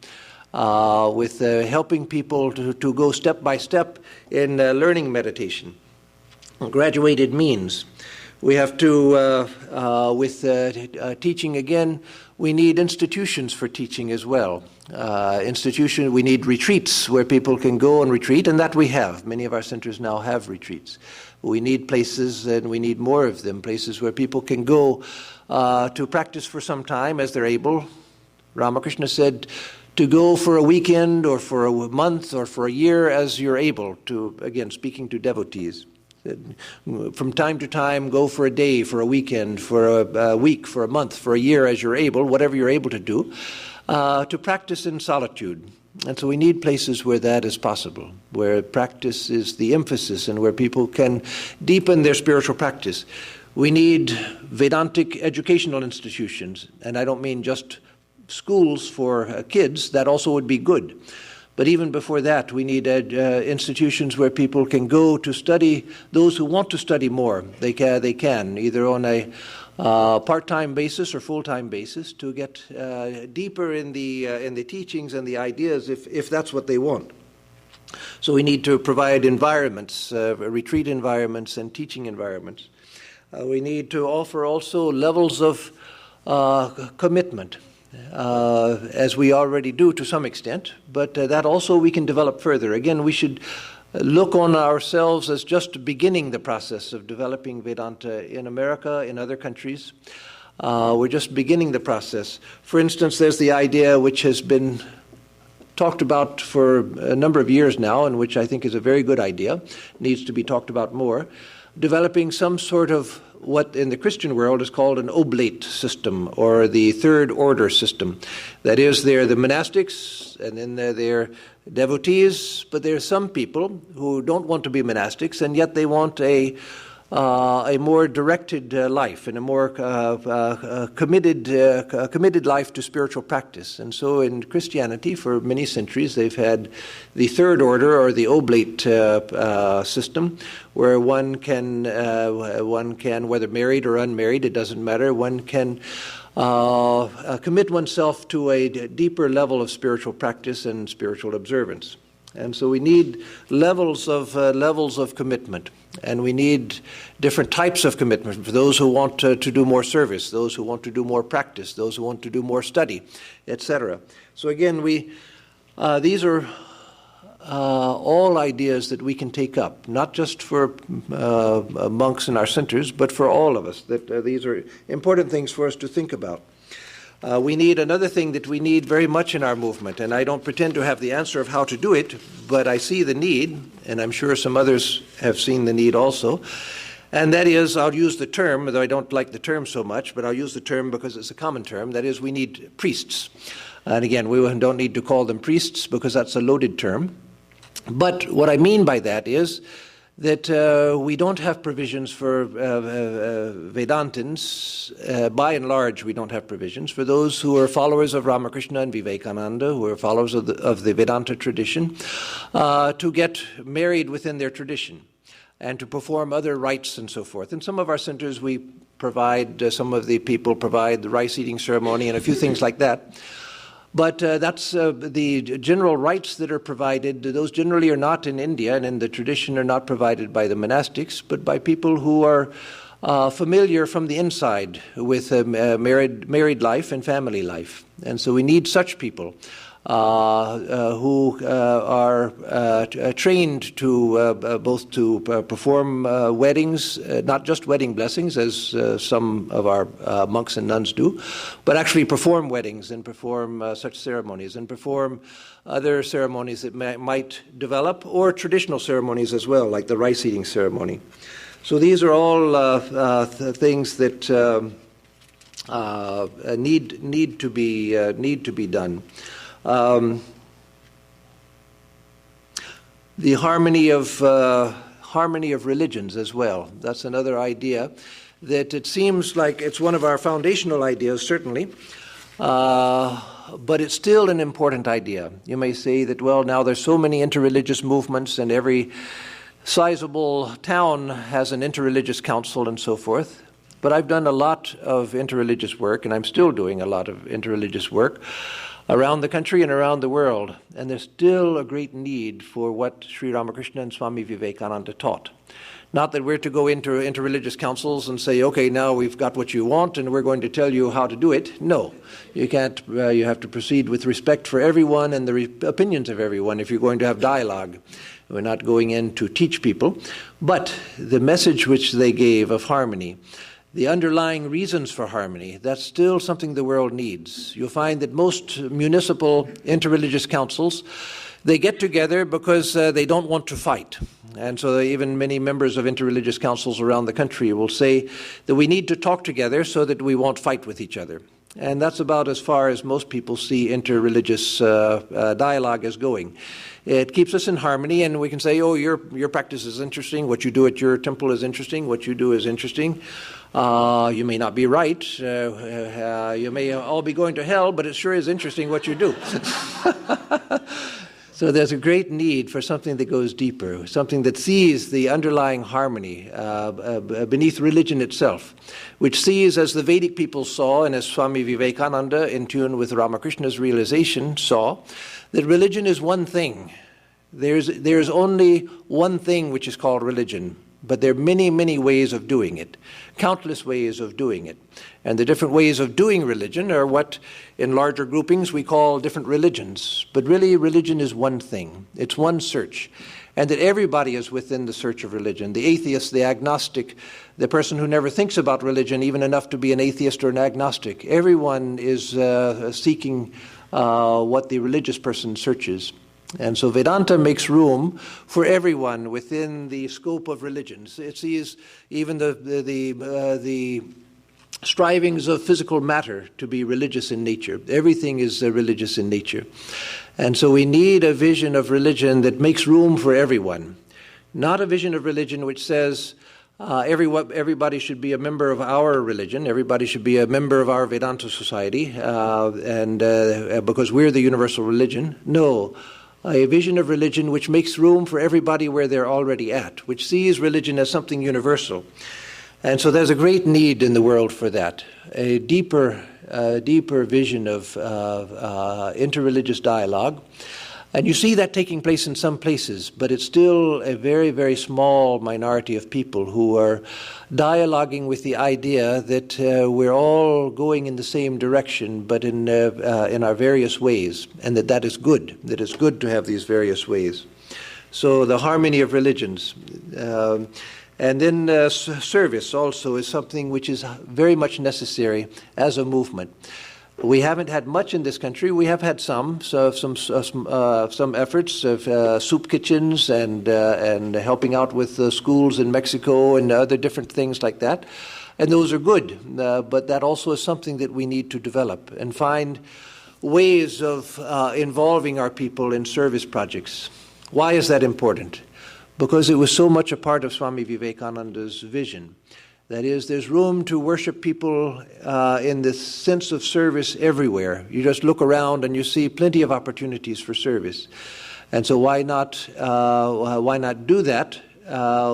with helping people to go step-by-step in learning meditation. Graduated means. We have to, with teaching again, we need institutions for teaching as well. We need retreats where people can go and retreat, and that we have. Many of our centers now have retreats. We need places, and we need more of them, places where people can go to practice for some time as they're able. Ramakrishna said to go for a weekend or for a month or for a year as you're able to, again, speaking to devotees. From time to time, go for a day, for a weekend, for a week, for a month, for a year as you're able, whatever you're able to do, to practice in solitude. And so we need places where that is possible, where practice is the emphasis and where people can deepen their spiritual practice. We need Vedantic educational institutions, and I don't mean just schools for kids, that also would be good. But even before that, we need institutions where people can go to study, those who want to study more. They can either on a part-time basis or full-time basis, to get deeper in the teachings and the ideas if that's what they want. So we need to provide environments, retreat environments and teaching environments. We need to offer also levels of commitment. As we already do to some extent, but that also we can develop further. Again, we should look on ourselves as just beginning the process of developing Vedanta in America, in other countries. We're just beginning the process. For instance, there's the idea which has been talked about for a number of years now, and which I think is a very good idea, needs to be talked about more, developing some sort of what in the Christian world is called an oblate system, or the third order system. That is, they're the monastics, and then they're devotees, but there are some people who don't want to be monastics, and yet they want a a more directed life and a more committed life to spiritual practice. And so in Christianity, for many centuries, they've had the third order or the oblate system, where one can, whether married or unmarried, it doesn't matter, one can commit oneself to a deeper level of spiritual practice and spiritual observance. And so we need levels of commitment, and we need different types of commitment for those who want to do more service, those who want to do more practice, those who want to do more study, etc. So again, these are all ideas that we can take up, not just for monks in our centers, but for all of us, that these are important things for us to think about. We need another thing that we need very much in our movement, and I don't pretend to have the answer of how to do it, but I see the need, and I'm sure some others have seen the need also, and that is, I'll use the term, though I don't like the term so much, but I'll use the term because it's a common term, that is, we need priests. And again, we don't need to call them priests because that's a loaded term. But what I mean by that is that we don't have provisions for Vedantins. By and large, we don't have provisions for those who are followers of Ramakrishna and Vivekananda, who are followers of the Vedanta tradition, to get married within their tradition and to perform other rites and so forth. In some of our centers, we provide, some of the people provide the rice-eating ceremony and a few things like that. But that's the general rites that are provided. Those generally are not in India, and in the tradition are not provided by the monastics, but by people who are familiar from the inside with married life and family life. And so we need such people who are trained to both to perform weddings, not just wedding blessings, as some of our monks and nuns do, but actually perform weddings and perform such ceremonies and perform other ceremonies that might develop, or traditional ceremonies as well, like the rice-eating ceremony. So these are all things that need to be done. The harmony of religions as well. That's another idea that it seems like it's one of our foundational ideas, certainly, but it's still an important idea. You may say that, well, now there's so many interreligious movements, and every sizable town has an interreligious council and so forth. But I've done a lot of interreligious work, and I'm still doing a lot of interreligious work around the country and around the world, and there's still a great need for what Sri Ramakrishna and Swami Vivekananda taught. Not that we're to go into interreligious councils and say, okay, now we've got what you want and we're going to tell you how to do it. No, you can't. You have to proceed with respect for everyone and the opinions of everyone if you're going to have dialogue. We're not going in to teach people, but the message which they gave of harmony, the underlying reasons for harmony, that's still something the world needs. You'll find that most municipal interreligious councils, they get together because they don't want to fight. And so even many members of interreligious councils around the country will say that we need to talk together so that we won't fight with each other. And that's about as far as most people see interreligious dialogue as going. It keeps us in harmony, and we can say, oh, your practice is interesting, what you do at your temple is interesting, what you do is interesting. You may not be right, you may all be going to hell, but it sure is interesting what you do. So there's a great need for something that goes deeper, something that sees the underlying harmony beneath religion itself, which sees, as the Vedic people saw, and as Swami Vivekananda, in tune with Ramakrishna's realization, saw, that religion is one thing. There's only one thing which is called religion, but there are many, many ways of doing it, countless ways of doing it. And the different ways of doing religion are what, in larger groupings, we call different religions. But really, religion is one thing. It's one search. And that everybody is within the search of religion. The atheist, the agnostic, the person who never thinks about religion, even enough to be an atheist or an agnostic. Everyone is seeking what the religious person searches. And so Vedanta makes room for everyone within the scope of religions. It sees even the strivings of physical matter to be religious in nature. Everything is religious in nature. And so we need a vision of religion that makes room for everyone. Not a vision of religion which says, Everybody should be a member of our religion. Everybody should be a member of our Vedanta society, because we're the universal religion. No, a vision of religion which makes room for everybody where they're already at, which sees religion as something universal. And so there's a great need in the world for that, a deeper vision of interreligious dialogue. And you see that taking place in some places, but it's still a very, very small minority of people who are dialoguing with the idea that we're all going in the same direction, but in our various ways, and that is good, that it's good to have these various ways. So the harmony of religions. And then service also is something which is very much necessary as a movement. We haven't had much in this country. We have had some efforts of soup kitchens and helping out with schools in Mexico and other different things like that. And those are good, but that also is something that we need to develop and find ways of involving our people in service projects. Why is that important? Because it was so much a part of Swami Vivekananda's vision. That is, there's room to worship people in this sense of service everywhere. You just look around and you see plenty of opportunities for service. And so why not do that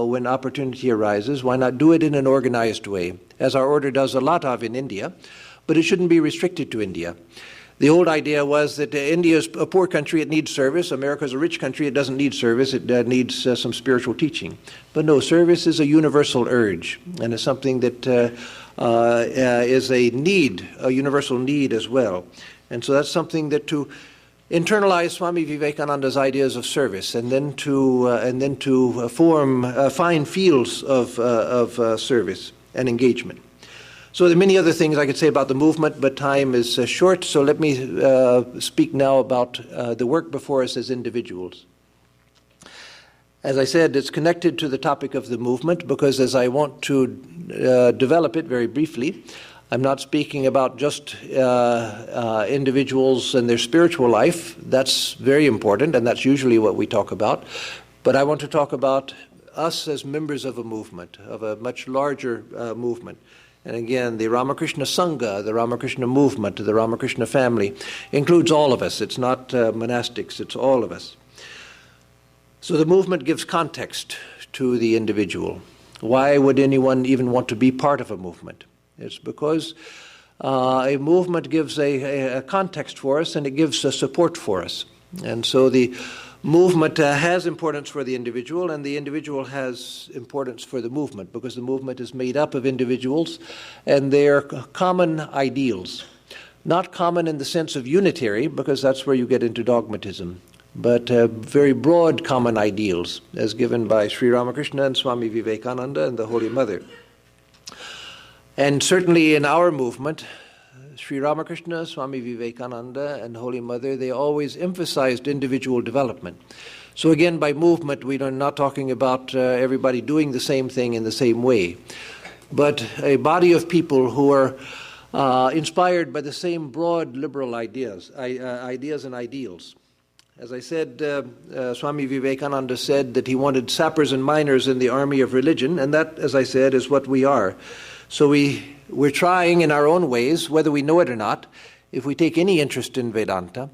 when opportunity arises? Why not do it in an organized way, as our order does a lot of in India, but it shouldn't be restricted to India. The old idea was that India is a poor country, it needs service. America is a rich country, it doesn't need service, it needs some spiritual teaching. But no, service is a universal urge, and it's something that is a need, a universal need as well. And so that's something that to internalize Swami Vivekananda's ideas of service, and then to find fields of service and engagement. So there are many other things I could say about the movement, but time is short, so let me speak now about the work before us as individuals. As I said, it's connected to the topic of the movement, because as I want to develop it very briefly, I'm not speaking about just individuals and their spiritual life. That's very important, and that's usually what we talk about. But I want to talk about us as members of a movement, of a much larger movement. And again, the Ramakrishna Sangha, the Ramakrishna movement, the Ramakrishna family includes all of us. It's not monastics, it's all of us. So the movement gives context to the individual. Why would anyone even want to be part of a movement? It's because a movement gives a context for us, and it gives a support for us. And so the movement has importance for the individual, and the individual has importance for the movement, because the movement is made up of individuals, and they are common ideals. Not common in the sense of unitary, because that's where you get into dogmatism, but very broad common ideals, as given by Sri Ramakrishna and Swami Vivekananda and the Holy Mother. And certainly in our movement, Sri Ramakrishna, Swami Vivekananda, and Holy Mother, they always emphasized individual development. So again, by movement, we are not talking about everybody doing the same thing in the same way, but a body of people who are inspired by the same broad liberal ideas and ideals. As I said, Swami Vivekananda said that he wanted sappers and miners in the army of religion, and that, as I said, is what we are. So we're trying in our own ways, whether we know it or not, if we take any interest in Vedanta,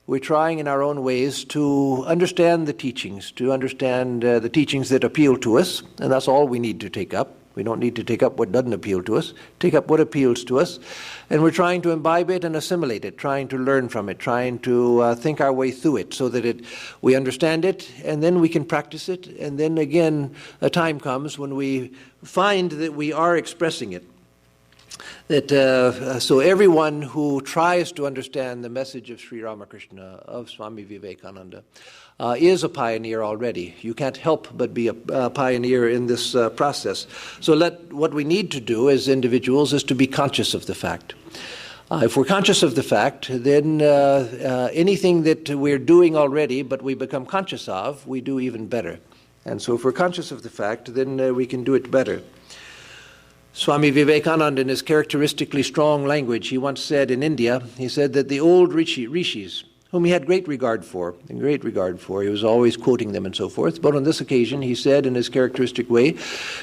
we're trying in our own ways to understand the teachings, the teachings that appeal to us, and that's all we need to take up. We don't need to take up what doesn't appeal to us, take up what appeals to us, and we're trying to imbibe it and assimilate it, trying to learn from it, trying to think our way through it so that we understand it, and then we can practice it, and then again a time comes when we find that we are expressing it. So everyone who tries to understand the message of Sri Ramakrishna, of Swami Vivekananda, is a pioneer already. You can't help but be a pioneer in this process. So what we need to do as individuals is to be conscious of the fact. If we're conscious of the fact, then anything that we're doing already but we become conscious of, we do even better. And so if we're conscious of the fact, then we can do it better. Swami Vivekananda, in his characteristically strong language, he once said in India, he said that the old rishis whom he had great regard for, and great regard for. He was always quoting them and so forth. But on this occasion, he said in his characteristic way,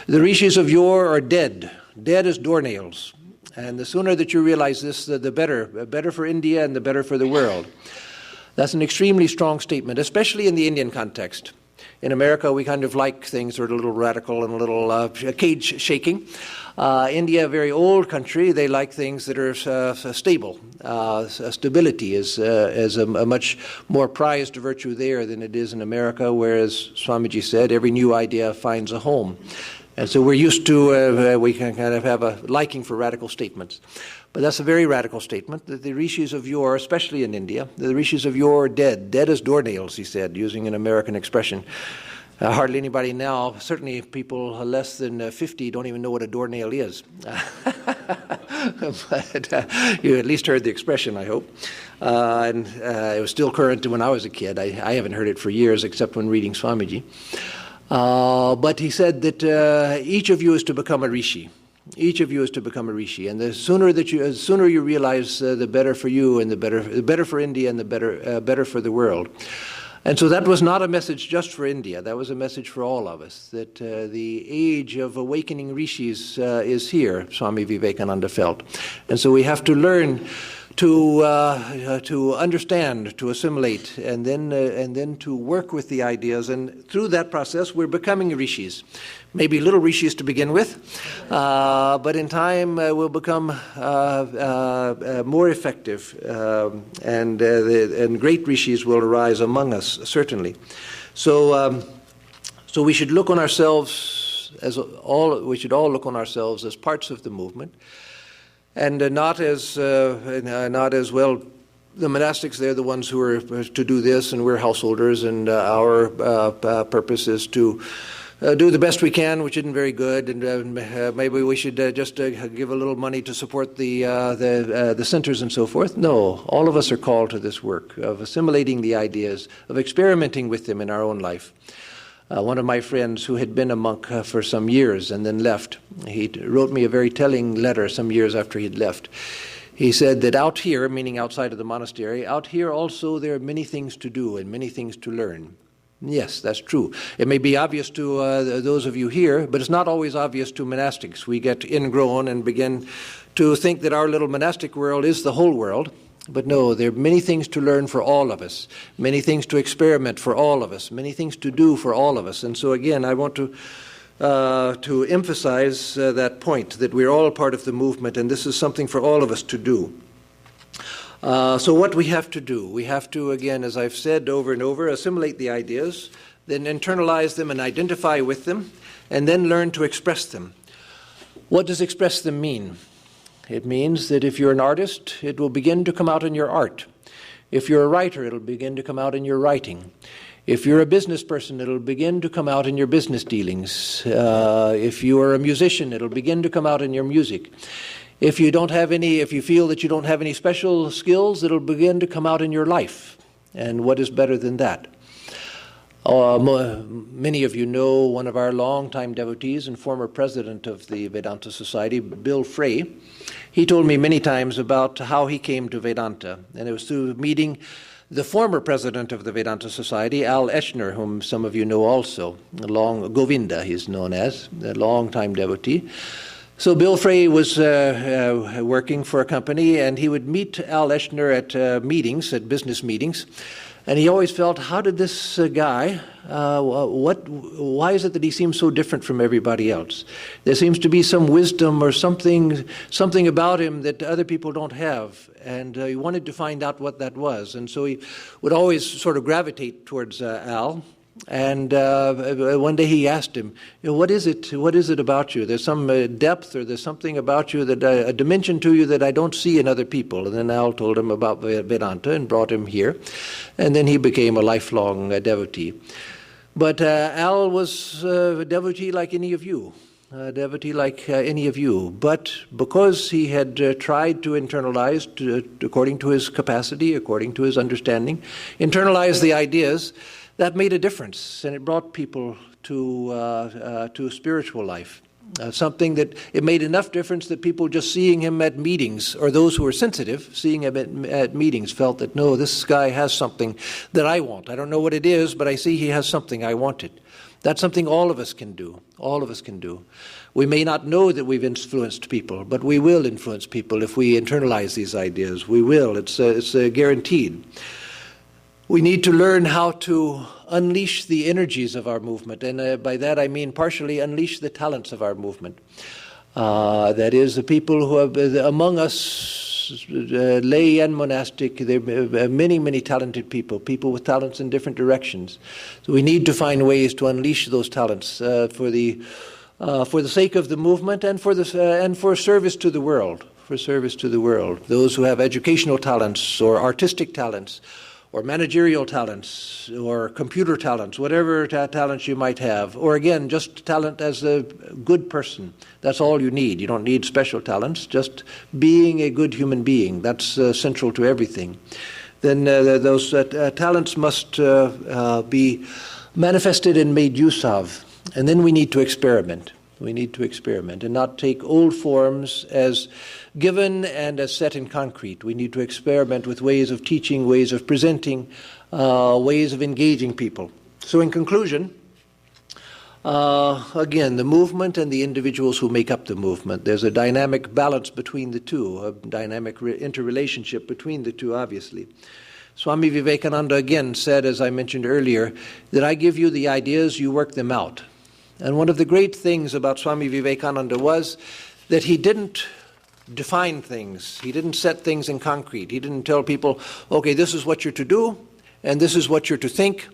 "The rishis of yore are dead, dead as doornails. And the sooner that you realize this, the better for India and the better for the world." That's an extremely strong statement, especially in the Indian context. In America, we kind of like things that are a little radical and a little cage shaking. India, a very old country, they like things that are stable. Stability is a much more prized virtue there than it is in America, whereas Swamiji said, every new idea finds a home. And so we're used to, we can kind of have a liking for radical statements. But that's a very radical statement, that the rishis of yore, especially in India, the rishis of yore are dead, dead as doornails, he said, using an American expression. Hardly anybody now, certainly people less than 50 don't even know what a doornail is. But you at least heard the expression, I hope. And it was still current when I was a kid. I haven't heard it for years except when reading Swamiji. But he said that each of you is to become a rishi. Each of you is to become a rishi, and the sooner you realize, the better for you, and the better for India, and the better for the world. And so that was not a message just for India. That was a message for all of us. That the age of awakening rishis is here. Swami Vivekananda felt, and so we have to learn to understand, to assimilate, and then to work with the ideas. And through that process, we're becoming rishis. Maybe little rishis to begin with, but in time we'll become more effective, and great rishis will arise among us, certainly. So we should look on ourselves we should all look on ourselves as parts of the movement. And not as well, the monastics, they're the ones who are to do this, and we're householders, and our purpose is to do the best we can, which isn't very good, and maybe we should just give a little money to support the centers and so forth. No, all of us are called to this work of assimilating the ideas, of experimenting with them in our own life. One of my friends who had been a monk for some years and then left, he wrote me a very telling letter some years after he'd left. He said that out here, meaning outside of the monastery, out here also there are many things to do and many things to learn. Yes, that's true. It may be obvious to those of you here, but it's not always obvious to monastics. We get ingrown and begin to think that our little monastic world is the whole world. But no, there are many things to learn for all of us, many things to experiment for all of us, many things to do for all of us. And so again, I want to emphasize that point, that we're all part of the movement, and this is something for all of us to do. So what we have to do, we have to, again, as I've said over and over, assimilate the ideas, then internalize them and identify with them, and then learn to express them. What does express them mean? It means that if you're an artist, it will begin to come out in your art. If you're a writer, it'll begin to come out in your writing. If you're a business person, it'll begin to come out in your business dealings. If you are a musician, it'll begin to come out in your music. If you feel that you don't have any special skills, it'll begin to come out in your life. And what is better than that? Many of you know one of our longtime devotees and former president of the Vedanta Society, Bill Frey. He told me many times about how he came to Vedanta, and it was through meeting the former president of the Vedanta Society, Al Eschner, whom some of you know also, Govinda he's known as, a longtime devotee. So Bill Frey was working for a company, and he would meet Al Eschner at meetings, at business meetings, and he always felt, how did this guy, why is it that he seems so different from everybody else? There seems to be some wisdom or something about him that other people don't have, and he wanted to find out what that was. And so he would always sort of gravitate towards Al. And one day he asked him, what is it about you? There's some depth, or there's something about you, that a dimension to you that I don't see in other people. And then Al told him about Vedanta and brought him here. And then he became a lifelong devotee. But Al was a devotee like any of you. But because he had tried to internalize, according to his capacity, according to his understanding, internalize the ideas, that made a difference, and it brought people to spiritual life. Something that it made enough difference that people just seeing him at meetings, or those who were sensitive, seeing him at meetings, felt that, no, this guy has something that I want. I don't know what it is, but I see he has something, I want it. That's something all of us can do. All of us can do. We may not know that we've influenced people, but we will influence people if we internalize these ideas. We will. It's guaranteed. We need to learn how to unleash the energies of our movement, and by that I mean partially unleash the talents of our movement. That is, the people who have among us, lay and monastic, there are many, many talented people with talents in different directions. So we need to find ways to unleash those talents for the sake of the movement and for service to the world. For service to the world, those who have educational talents or artistic talents, or managerial talents, or computer talents, whatever talents you might have, or again, just talent as a good person. That's all you need. You don't need special talents, just being a good human being. That's central to everything. Then those talents must be manifested and made use of. And then we need to experiment. We need to experiment and not take old forms as given and as set in concrete. We need to experiment with ways of teaching, ways of presenting, ways of engaging people. So in conclusion, again, the movement and the individuals who make up the movement. There's a dynamic balance between the two, a dynamic interrelationship between the two, obviously. Swami Vivekananda again said, as I mentioned earlier, that I give you the ideas, you work them out. And one of the great things about Swami Vivekananda was that he didn't define things. He didn't set things in concrete. He didn't tell people, okay, this is what you're to do, and this is what you're to think,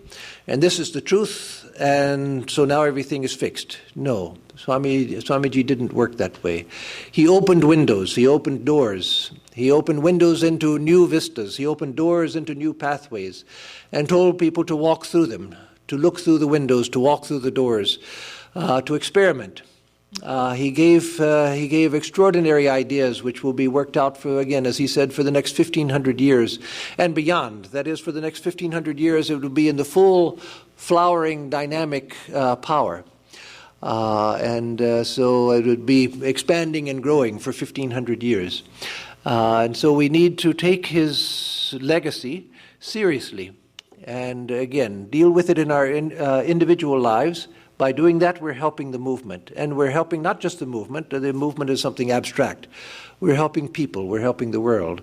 and this is the truth, and so now everything is fixed. No, Swamiji didn't work that way. He opened windows, he opened doors. He opened windows into new vistas. He opened doors into new pathways and told people to walk through them, to look through the windows, to walk through the doors, to experiment. He gave extraordinary ideas which will be worked out for, again, as he said, for the next 1,500 years and beyond. That is, for the next 1,500 years, it will be in the full flowering dynamic power. So it would be expanding and growing for 1,500 years. And so we need to take his legacy seriously and, again, deal with it in our individual lives. By doing that, we're helping the movement. And we're helping not just the movement is something abstract. We're helping people, we're helping the world.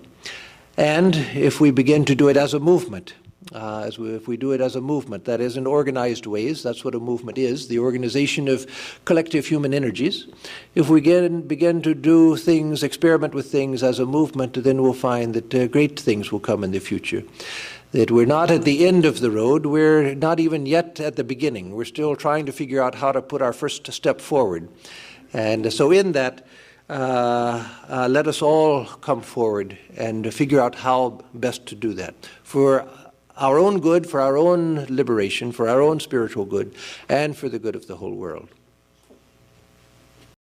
And if we begin to do it as a movement, if we do it as a movement, that is in organized ways, that's what a movement is, the organization of collective human energies. If we begin to do things, experiment with things as a movement, then we'll find that great things will come in the future. That we're not at the end of the road, we're not even yet at the beginning. We're still trying to figure out how to put our first step forward. And so in that, let us all come forward and figure out how best to do that. For our own good, for our own liberation, for our own spiritual good, and for the good of the whole world.